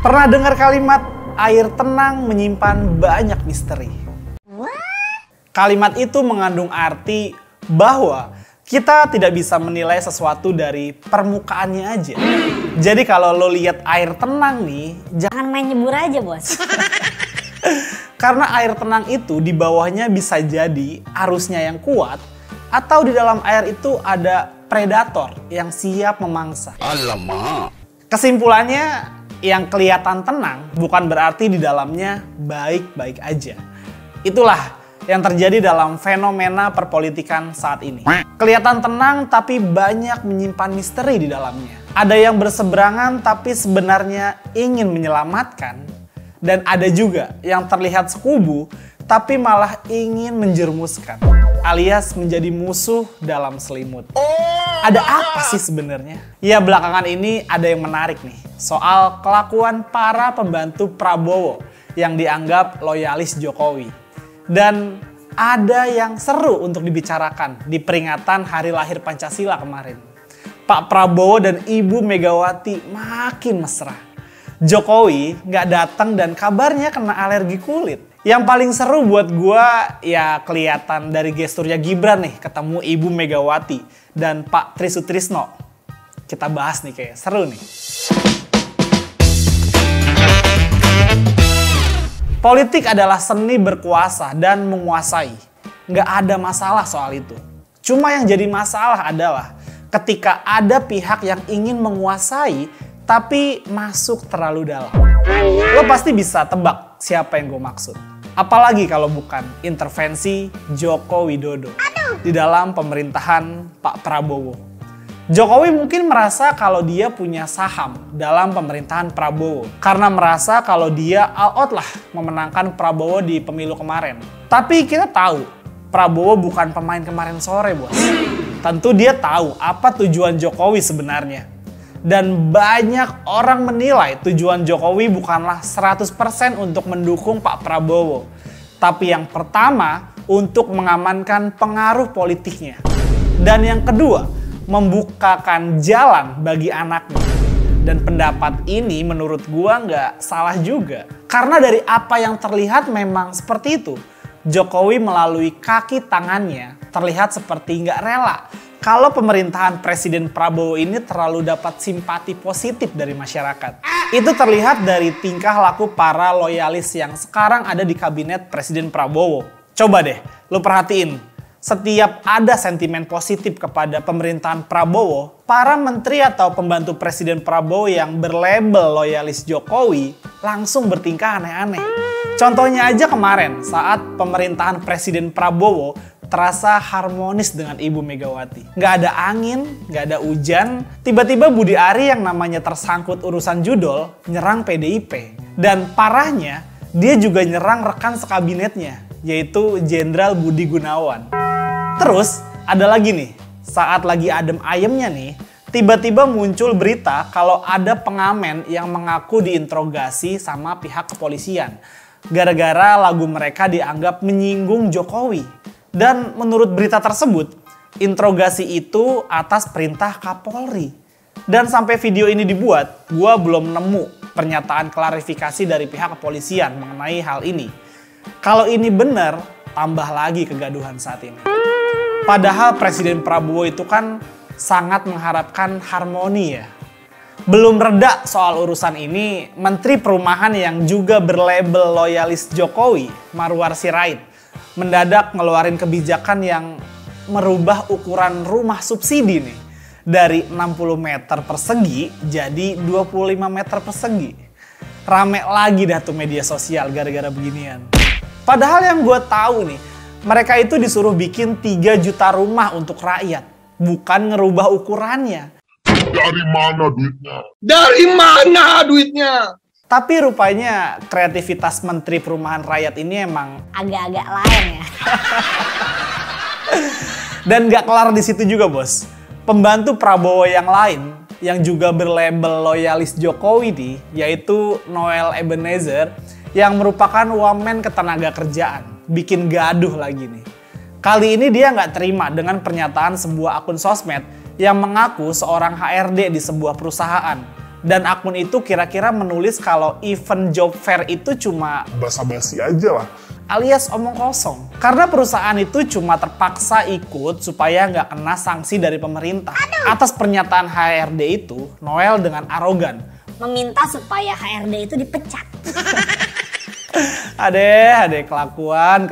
Pernah dengar kalimat air tenang menyimpan banyak misteri? Kalimat itu mengandung arti bahwa kita tidak bisa menilai sesuatu dari permukaannya aja. Jadi kalau lo lihat air tenang nih, jangan main nyebur aja, bos. Karena air tenang itu di bawahnya bisa jadi arusnya yang kuat atau di dalam air itu ada predator yang siap memangsa. Alamak. Kesimpulannya, yang kelihatan tenang bukan berarti di dalamnya baik-baik aja. Itulah yang terjadi dalam fenomena perpolitikan saat ini. Kelihatan tenang tapi banyak menyimpan misteri di dalamnya. Ada yang berseberangan tapi sebenarnya ingin menyelamatkan. Dan ada juga yang terlihat sekubu tapi malah ingin menjerumuskan. Alias menjadi musuh dalam selimut. Ada apa sih sebenarnya? Ya, belakangan ini ada yang menarik nih. Soal kelakuan para pembantu Prabowo yang dianggap loyalis Jokowi. Dan ada yang seru untuk dibicarakan di peringatan Hari Lahir Pancasila kemarin. Pak Prabowo dan Ibu Megawati makin mesra. Jokowi nggak datang dan kabarnya kena alergi kulit. Yang paling seru buat gua ya kelihatan dari gesturnya Gibran nih ketemu Ibu Megawati dan Pak Tri Sutrisno. Kita bahas nih, kayak seru nih. Politik adalah seni berkuasa dan menguasai. Nggak ada masalah soal itu. Cuma yang jadi masalah adalah ketika ada pihak yang ingin menguasai tapi masuk terlalu dalam. Lo pasti bisa tebak siapa yang gue maksud. Apalagi kalau bukan intervensi Joko Widodo di dalam pemerintahan Pak Prabowo. Jokowi mungkin merasa kalau dia punya saham dalam pemerintahan Prabowo. Karena merasa kalau dia all out lah memenangkan Prabowo di pemilu kemarin. Tapi kita tahu Prabowo bukan pemain kemarin sore, bos. Tentu dia tahu apa tujuan Jokowi sebenarnya. Dan banyak orang menilai tujuan Jokowi bukanlah 100% untuk mendukung Pak Prabowo. Tapi yang pertama, untuk mengamankan pengaruh politiknya. Dan yang kedua, membukakan jalan bagi anaknya. Dan pendapat ini menurut gua nggak salah juga. Karena dari apa yang terlihat memang seperti itu. Jokowi melalui kaki tangannya terlihat seperti nggak rela kalau pemerintahan Presiden Prabowo ini terlalu dapat simpati positif dari masyarakat. Itu terlihat dari tingkah laku para loyalis yang sekarang ada di kabinet Presiden Prabowo. Coba deh, lo perhatiin. Setiap ada sentimen positif kepada pemerintahan Prabowo, para menteri atau pembantu Presiden Prabowo yang berlabel loyalis Jokowi langsung bertingkah aneh-aneh. Contohnya aja kemarin saat pemerintahan Presiden Prabowo terasa harmonis dengan Ibu Megawati. Nggak ada angin, nggak ada hujan, tiba-tiba Budi Ari yang namanya tersangkut urusan judol nyerang PDIP. Dan parahnya, dia juga nyerang rekan sekabinetnya, yaitu Jenderal Budi Gunawan. Terus, ada lagi nih, saat lagi adem ayemnya nih, tiba-tiba muncul berita kalau ada pengamen yang mengaku diinterogasi sama pihak kepolisian. Gara-gara lagu mereka dianggap menyinggung Jokowi. Dan menurut berita tersebut, interogasi itu atas perintah Kapolri. Dan sampai video ini dibuat, gua belum nemu pernyataan klarifikasi dari pihak kepolisian mengenai hal ini. Kalau ini benar, tambah lagi kegaduhan saat ini. Padahal Presiden Prabowo itu kan sangat mengharapkan harmoni ya. Belum reda soal urusan ini, Menteri Perumahan yang juga berlabel loyalis Jokowi, Marwar Sirait, mendadak ngeluarin kebijakan yang merubah ukuran rumah subsidi nih. Dari 60 meter persegi jadi 25 meter persegi. Rame lagi dah tuh media sosial gara-gara beginian. Padahal yang gue tahu nih, mereka itu disuruh bikin 3 juta rumah untuk rakyat. Bukan ngerubah ukurannya. Dari mana duitnya? Dari mana duitnya? Tapi rupanya kreativitas Menteri Perumahan Rakyat ini emang agak-agak lain ya. Dan gak kelar di situ juga, bos. Pembantu Prabowo yang lain yang juga berlabel loyalis Jokowi nih, yaitu Noel Ebenezer yang merupakan wamen ketenaga kerjaan. Bikin gaduh lagi nih. Kali ini dia nggak terima dengan pernyataan sebuah akun sosmed yang mengaku seorang HRD di sebuah perusahaan Dan akun itu kira-kira menulis kalau event job fair itu cuma Basa-basi aja lah. alias omong kosong. Karena perusahaan itu cuma terpaksa ikut supaya nggak kena sanksi dari pemerintah. Atas pernyataan HRD itu, Noel dengan arogan Meminta supaya HRD itu dipecat. Ade, kelakuan.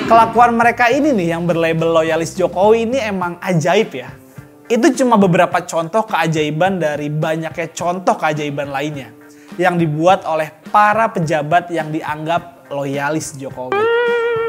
Kelakuan mereka ini nih yang berlabel loyalis Jokowi ini emang ajaib ya. Itu cuma beberapa contoh keajaiban dari banyaknya contoh keajaiban lainnya yang dibuat oleh para pejabat yang dianggap loyalis Jokowi.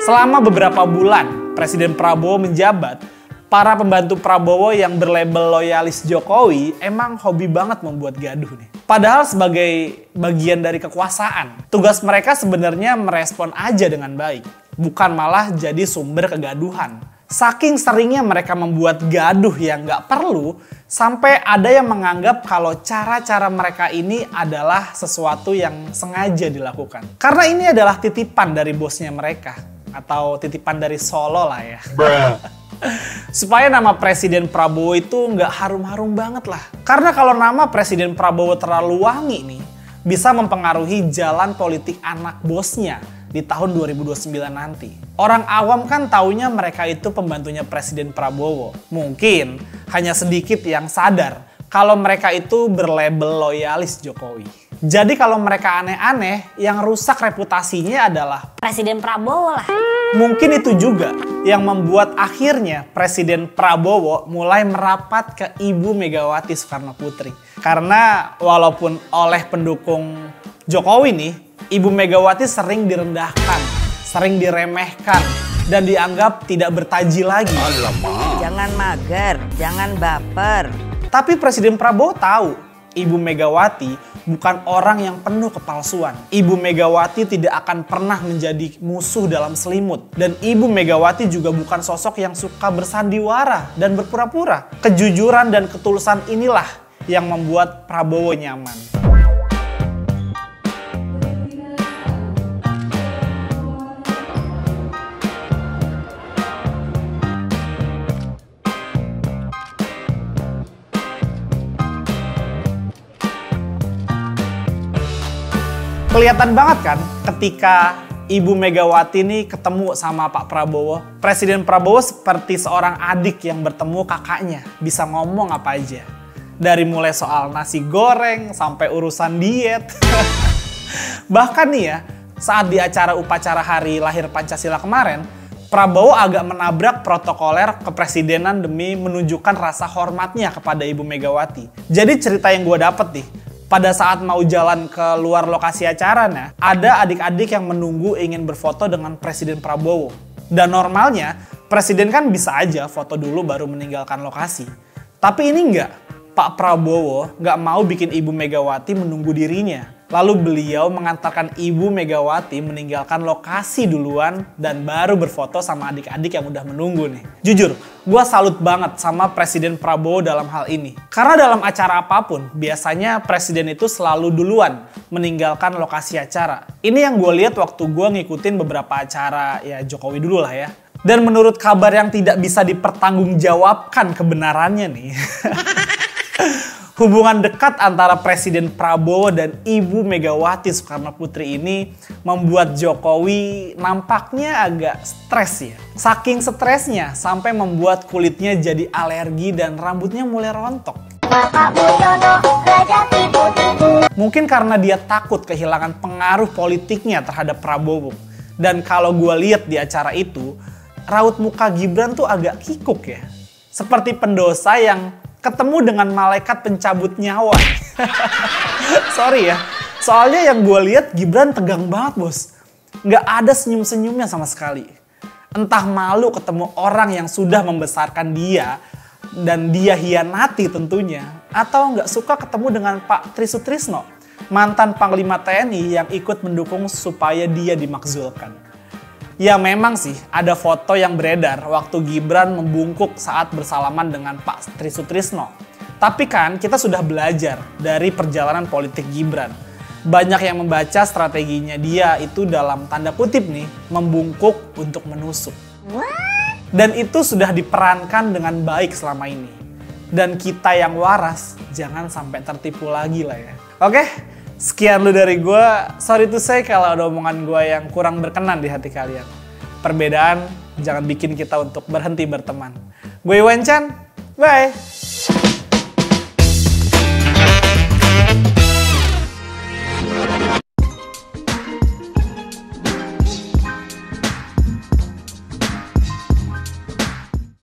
Selama beberapa bulan Presiden Prabowo menjabat, para pembantu Prabowo yang berlabel loyalis Jokowi emang hobi banget membuat gaduh nih. Padahal sebagai bagian dari kekuasaan, tugas mereka sebenarnya merespon aja dengan baik, bukan malah jadi sumber kegaduhan. Saking seringnya mereka membuat gaduh yang nggak perlu, sampai ada yang menganggap kalau cara-cara mereka ini adalah sesuatu yang sengaja dilakukan. Karena ini adalah titipan dari bosnya mereka, atau titipan dari Solo lah ya. Supaya nama Presiden Prabowo itu nggak harum-harum banget lah. Karena kalau nama Presiden Prabowo terlalu wangi nih, bisa mempengaruhi jalan politik anak bosnya di tahun 2029 nanti. Orang awam kan taunya mereka itu pembantunya Presiden Prabowo. Mungkin hanya sedikit yang sadar kalau mereka itu berlabel loyalis Jokowi. Jadi kalau mereka aneh-aneh, yang rusak reputasinya adalah Presiden Prabowo lah. mungkin itu juga yang membuat akhirnya Presiden Prabowo mulai merapat ke Ibu Megawati Soekarno Putri. Karena walaupun oleh pendukung Jokowi nih, Ibu Megawati sering direndahkan, sering diremehkan, dan dianggap tidak bertaji lagi. Jangan mager, jangan baper. Tapi Presiden Prabowo tahu, Ibu Megawati bukan orang yang penuh kepalsuan. Ibu Megawati tidak akan pernah menjadi musuh dalam selimut. Dan Ibu Megawati juga bukan sosok yang suka bersandiwara dan berpura-pura. Kejujuran dan ketulusan inilah yang membuat Prabowo nyaman. Kelihatan banget kan ketika Ibu Megawati nih ketemu sama Pak Prabowo. Presiden Prabowo seperti seorang adik yang bertemu kakaknya. Bisa ngomong apa aja. Dari mulai soal nasi goreng sampai urusan diet. Bahkan nih ya, saat di acara upacara hari lahir Pancasila kemarin, Prabowo agak menabrak protokoler kepresidenan demi menunjukkan rasa hormatnya kepada Ibu Megawati. Jadi cerita yang gue dapet nih, pada saat mau jalan ke luar lokasi acaranya, ada adik-adik yang menunggu ingin berfoto dengan Presiden Prabowo. Dan normalnya, Presiden kan bisa aja foto dulu baru meninggalkan lokasi. Tapi ini enggak. Pak Prabowo nggak mau bikin Ibu Megawati menunggu dirinya. Lalu beliau mengantarkan Ibu Megawati meninggalkan lokasi duluan dan baru berfoto sama adik-adik yang udah menunggu nih. Jujur, gue salut banget sama Presiden Prabowo dalam hal ini. Karena dalam acara apapun, biasanya Presiden itu selalu duluan meninggalkan lokasi acara. Ini yang gue lihat waktu gue ngikutin beberapa acara ya Jokowi dulu lah ya. Dan menurut kabar yang tidak bisa dipertanggungjawabkan kebenarannya nih. Hubungan dekat antara Presiden Prabowo dan Ibu Megawati Soekarno Putri ini membuat Jokowi nampaknya agak stres ya. Saking stresnya sampai membuat kulitnya jadi alergi dan rambutnya mulai rontok. Mungkin karena dia takut kehilangan pengaruh politiknya terhadap Prabowo. Dan kalau gue lihat di acara itu, raut muka Gibran tuh agak kikuk ya. Seperti pendosa yang ketemu dengan malaikat pencabut nyawa. Sorry ya, soalnya yang gue lihat Gibran tegang banget bos. Nggak ada senyum-senyumnya sama sekali. Entah malu ketemu orang yang sudah membesarkan dia dan dia hianati tentunya. Atau nggak suka ketemu dengan Pak Tri Sutrisno, mantan Panglima TNI yang ikut mendukung supaya dia dimakzulkan. Ya memang sih ada foto yang beredar waktu Gibran membungkuk saat bersalaman dengan Pak Tri Sutrisno. Tapi kan kita sudah belajar dari perjalanan politik Gibran. Banyak yang membaca strateginya dia itu dalam tanda kutip nih, membungkuk untuk menusuk. Dan itu sudah diperankan dengan baik selama ini. Dan kita yang waras jangan sampai tertipu lagi lah ya. Oke, sekian dulu dari gue. Sorry to say kalau ada omongan gue yang kurang berkenan di hati kalian. Perbedaan jangan bikin kita untuk berhenti berteman. Gue Iwan Chan, bye!